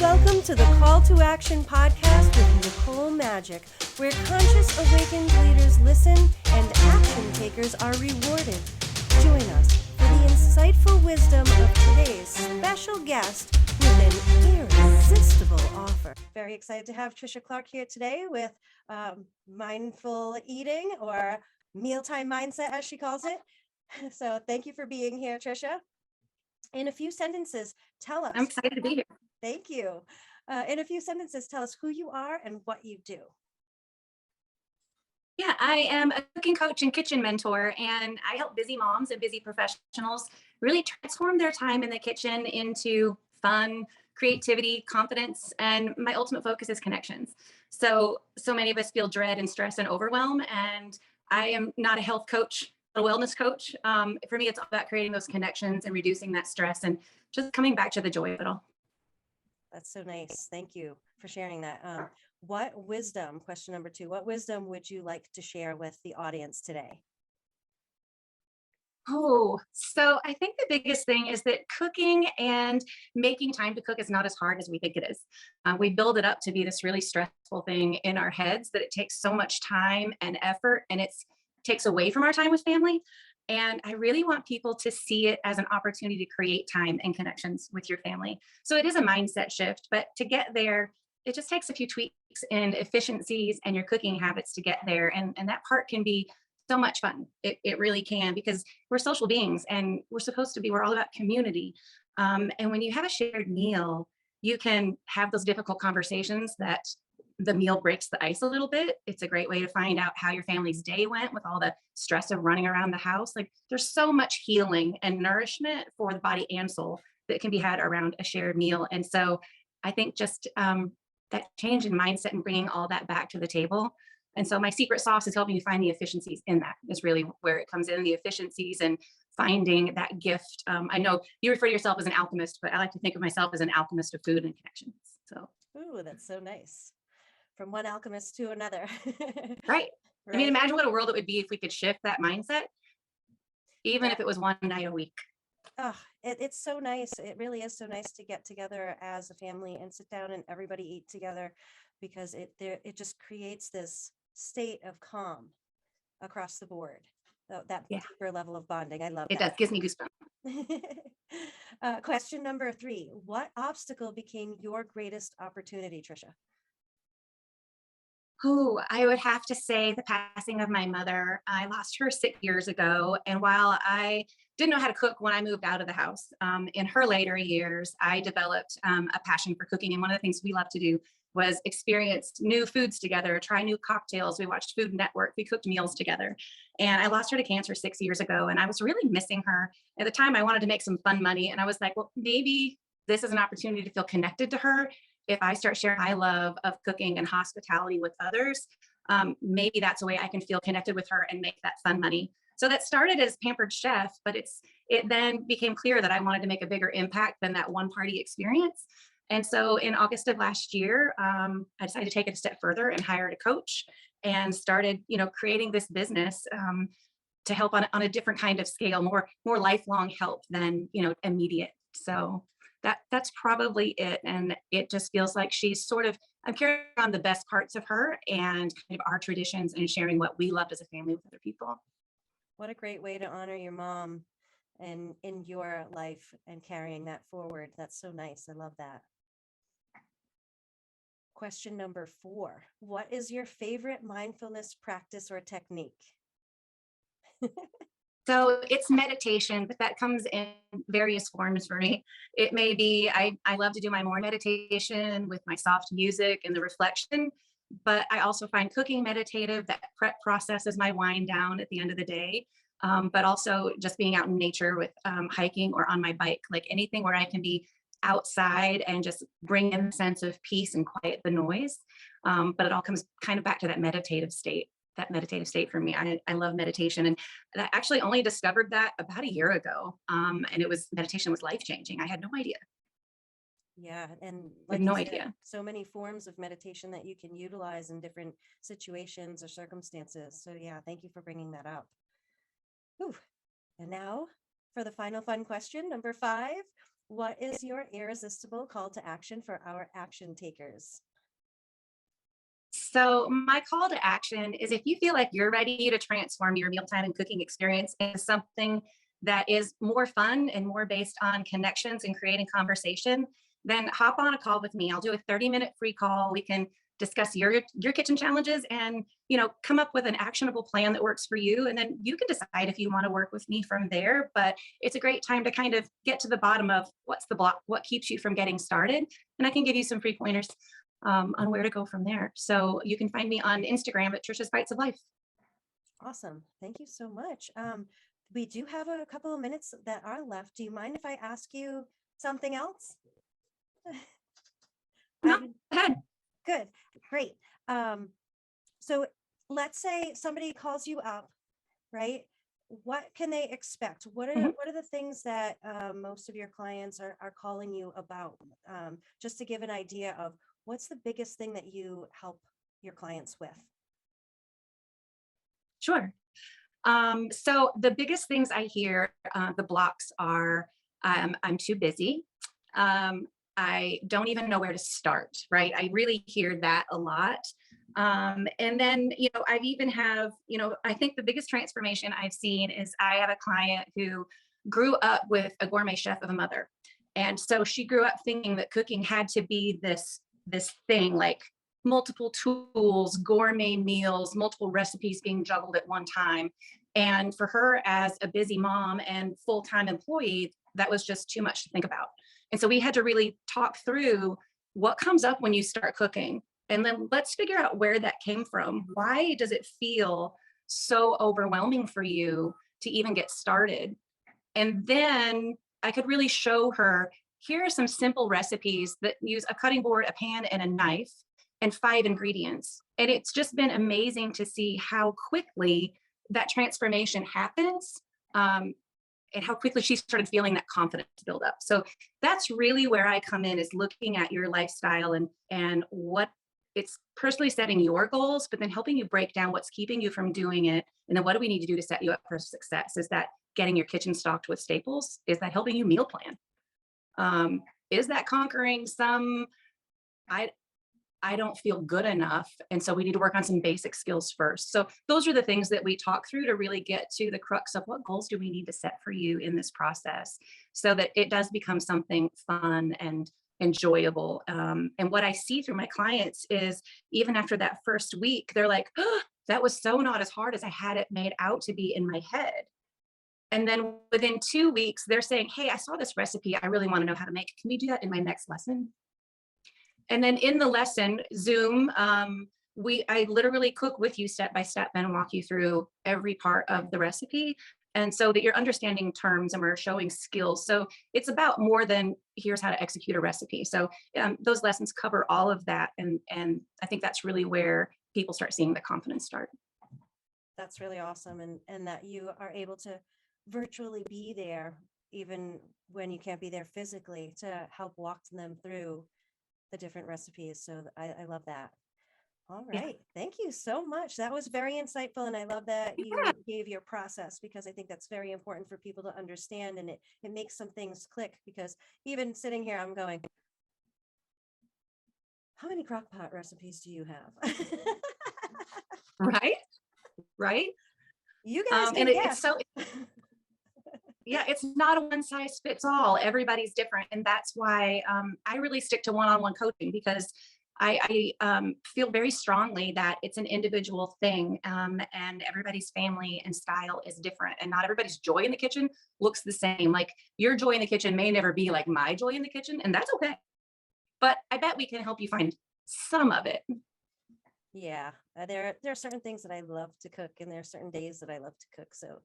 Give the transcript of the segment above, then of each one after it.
Welcome to the Call to Action podcast with Nicole Magic, where conscious awakened leaders listen and action takers are rewarded. Join us for the insightful wisdom of today's special guest with an irresistible offer. Very excited to have Tricia Clark here today with mindful eating, or mealtime mindset, as she calls it. So thank you for being here, Tricia. In a few sentences, tell us. I'm excited to be here. Thank you. In a few sentences, tell us who you are and what you do. Yeah, I am a cooking coach and kitchen mentor, and I help busy moms and busy professionals really transform their time in the kitchen into fun, creativity, confidence, and my ultimate focus is connections. So many of us feel dread and stress and overwhelm, and I am not a health coach, a wellness coach. For me, it's all about creating those connections and reducing that stress and just coming back to the joy of it all. That's so nice. Thank you for sharing that. What wisdom, question number 2, what wisdom would you like to share with the audience today? So I think the biggest thing is that cooking and making time to cook is not as hard as we think it is. We build it up to be this really stressful thing in our heads that it takes so much time and effort, and it takes away from our time with family. And I really want people to see it as an opportunity to create time and connections with your family. So it is a mindset shift, but to get there, it just takes a few tweaks in efficiencies and your cooking habits to get there. And that part can be so much fun. It really can, because we're social beings and we're all about community. And when you have a shared meal, you can have those difficult conversations that the meal breaks the ice a little bit. It's a great way to find out how your family's day went with all the stress of running around the house. Like, there's so much healing and nourishment for the body and soul that can be had around a shared meal. And so I think just that change in mindset and bringing all that back to the table. And so my secret sauce is helping you find the efficiencies in that, is really where it comes in, the efficiencies and finding that gift. I know you refer to yourself as an alchemist, but I like to think of myself as an alchemist of food and connections. So. Ooh, that's so nice. From one alchemist to another. Right. I mean, imagine what a world it would be if we could shift that mindset, even if it was one night a week. Oh, it's so nice. It really is so nice to get together as a family and sit down and everybody eat together, because it just creates this state of calm across the board. That deeper level of bonding. I love that. It does. Gives me goosebumps. Question number 3. What obstacle became your greatest opportunity, Tricia? I would have to say the passing of my mother. I lost her 6 years ago. And while I didn't know how to cook when I moved out of the house, in her later years, I developed a passion for cooking. And one of the things we love to do was experience new foods together, try new cocktails. We watched Food Network. We cooked meals together. And I lost her to cancer 6 years ago. And I was really missing her. At the time, I wanted to make some fun money. And I was like, well, maybe this is an opportunity to feel connected to her. If I start sharing my love of cooking and hospitality with others, maybe that's a way I can feel connected with her and make that fun money. So that started as Pampered Chef, but it then became clear that I wanted to make a bigger impact than that one party experience. And so in August of last year, I decided to take it a step further and hired a coach and started, creating this business to help on a different kind of scale, more lifelong help than, immediate. So that's probably it. And it just feels like I'm carrying on the best parts of her and kind of our traditions and sharing what we loved as a family with other people. What a great way to honor your mom and in your life and carrying that forward. That's so nice. I love that. Question number 4. What is your favorite mindfulness practice or technique? So it's meditation, but that comes in various forms for me. It may be, I love to do my morning meditation with my soft music and the reflection, but I also find cooking meditative. That prep process is my wind down at the end of the day. But also just being out in nature with hiking or on my bike, like anything where I can be outside and just bring in a sense of peace and quiet the noise. But it all comes kind of back to that meditative state for me. I love meditation. And I actually only discovered that about a year ago. And meditation was life-changing. I had no idea. Yeah. And like no idea. So many forms of meditation that you can utilize in different situations or circumstances. So yeah, thank you for bringing that up. Whew. And now for the final fun question, number 5, what is your irresistible call to action for our action takers? So, my call to action is if you feel like you're ready to transform your mealtime and cooking experience into something that is more fun and more based on connections and creating conversation, then hop on a call with me. I'll do a 30-minute free call. We can discuss your kitchen challenges and come up with an actionable plan that works for you, and then you can decide if you want to work with me from there. But it's a great time to kind of get to the bottom of what's the block, what keeps you from getting started, and I can give you some free pointers on where to go from there. So you can find me on Instagram at Tricia's Bites of Life. Awesome. Thank you so much. We do have a couple of minutes that are left. Do you mind if I ask you something else? No, go ahead. Good. Great. So let's say somebody calls you up, right? What can they expect? What are the things that most of your clients are calling you about? Just to give an idea of what's the biggest thing that you help your clients with? Sure. So the biggest things I hear, the blocks are, I'm too busy. I don't even know where to start, right? I really hear that a lot. And then, I've even have, I think the biggest transformation I've seen is I have a client who grew up with a gourmet chef of a mother. And so she grew up thinking that cooking had to be this thing, like multiple tools, gourmet meals, multiple recipes being juggled at one time. And for her, as a busy mom and full-time employee, that was just too much to think about. And so we had to really talk through what comes up when you start cooking. And then let's figure out where that came from. Why does it feel so overwhelming for you to even get started? And then I could really show her, here are some simple recipes that use a cutting board, a pan, and a knife, and 5 ingredients. And it's just been amazing to see how quickly that transformation happens, and how quickly she started feeling that confidence build up. So that's really where I come in, is looking at your lifestyle and what it's personally setting your goals, but then helping you break down what's keeping you from doing it. And then what do we need to do to set you up for success? Is that getting your kitchen stocked with staples? Is that helping you meal plan? Is that conquering some, I don't feel good enough, and so we need to work on some basic skills first. So those are the things that we talk through to really get to the crux of what goals do we need to set for you in this process, so that it does become something fun and enjoyable. And what I see through my clients is, even after that first week, they're like, oh, that was so not as hard as I had it made out to be in my head. And then within 2 weeks, they're saying, hey, I saw this recipe, I really want to know how to make it. Can we do that in my next lesson? And then in the lesson, Zoom, I literally cook with you step by step and walk you through every part of the recipe. And so that you're understanding terms and we're showing skills. So it's about more than here's how to execute a recipe. So those lessons cover all of that. And I think that's really where people start seeing the confidence start. That's really awesome. And that you are able to virtually be there, even when you can't be there physically, to help walk them through the different recipes. So I love that. All right. Yeah. Thank you so much. That was very insightful. And I love that you gave your process, because I think that's very important for people to understand. And it makes some things click, because even sitting here, I'm going, how many crock pot recipes do you have? Right. Right. You guys can and guess. it's so yeah, it's not a one size fits all. Everybody's different. And that's why I really stick to one-on-one coaching, because I feel very strongly that it's an individual thing, and everybody's family and style is different, and not everybody's joy in the kitchen looks the same. Like, your joy in the kitchen may never be like my joy in the kitchen, and that's okay. But I bet we can help you find some of it. Yeah, there are certain things that I love to cook, and there are certain days that I love to cook. So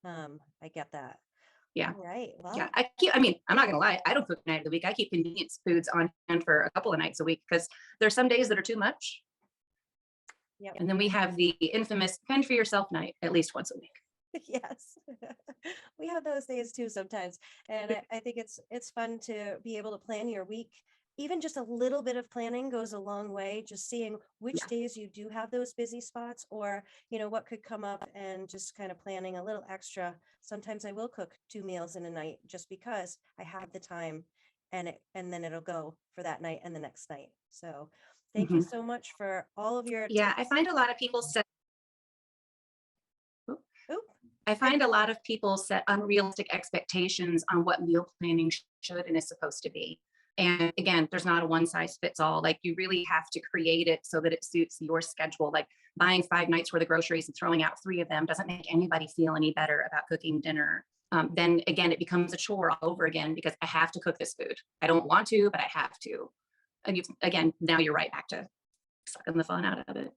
I get that. Yeah. All right. Well, Yeah. I'm not going to lie. I don't cook night of the week. I keep convenience foods on hand for a couple of nights a week, because there's some days that are too much. Yep. And then we have the infamous fend for yourself night at least once a week. Yes, we have those days too sometimes. And I think it's fun to be able to plan your week. Even just a little bit of planning goes a long way. Just seeing which days you do have those busy spots, or, what could come up, and just kind of planning a little extra. Sometimes I will cook 2 meals in a night just because I have the time. and then it'll go for that night and the next night. So thank you Mhm. so much for all of your Yeah, I tips. find a lot of people set Oop, I find a lot of people set unrealistic expectations on what meal planning should and is supposed to be. And again, there's not a one size fits all. Like you really have to create it so that it suits your schedule. Like buying 5 nights worth of groceries and throwing out 3 of them doesn't make anybody feel any better about cooking dinner. Then again, it becomes a chore all over again because I have to cook this food. I don't want to, but I have to. And again, now you're right back to sucking the fun out of it.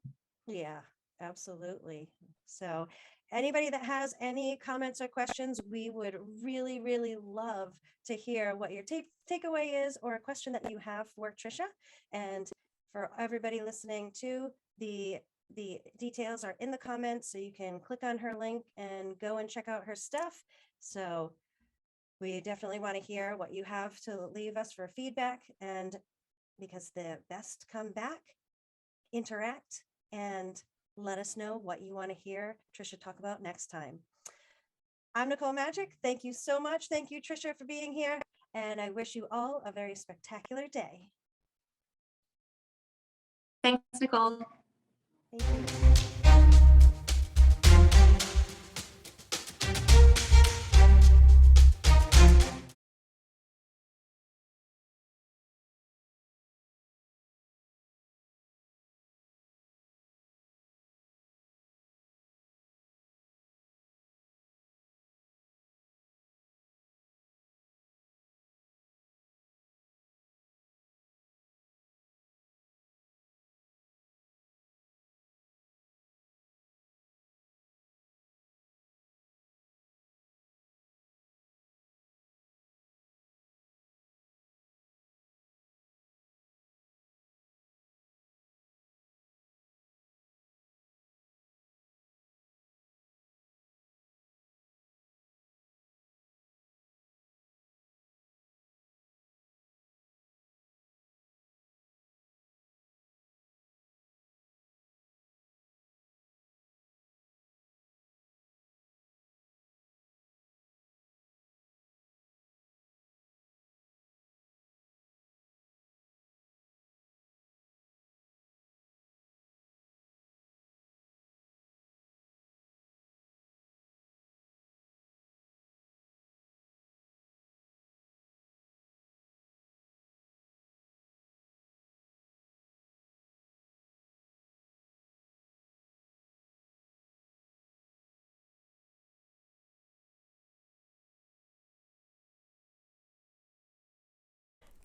yeah, absolutely. So anybody that has any comments or questions, we would really, really love to hear what your takeaway is or a question that you have for Tricia. And for everybody listening too, the details are in the comments, so you can click on her link and go and check out her stuff. So we definitely want to hear what you have to leave us for feedback, and because the best come back, interact, and let us know what you want to hear Tricia talk about next time. I'm Nicole Magic. Thank you so much. Thank you, Tricia, for being here. And I wish you all a very spectacular day. Thanks, Nicole. Thank you.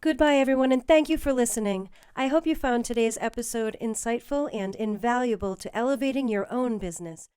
Goodbye, everyone, and thank you for listening. I hope you found today's episode insightful and invaluable to elevating your own business.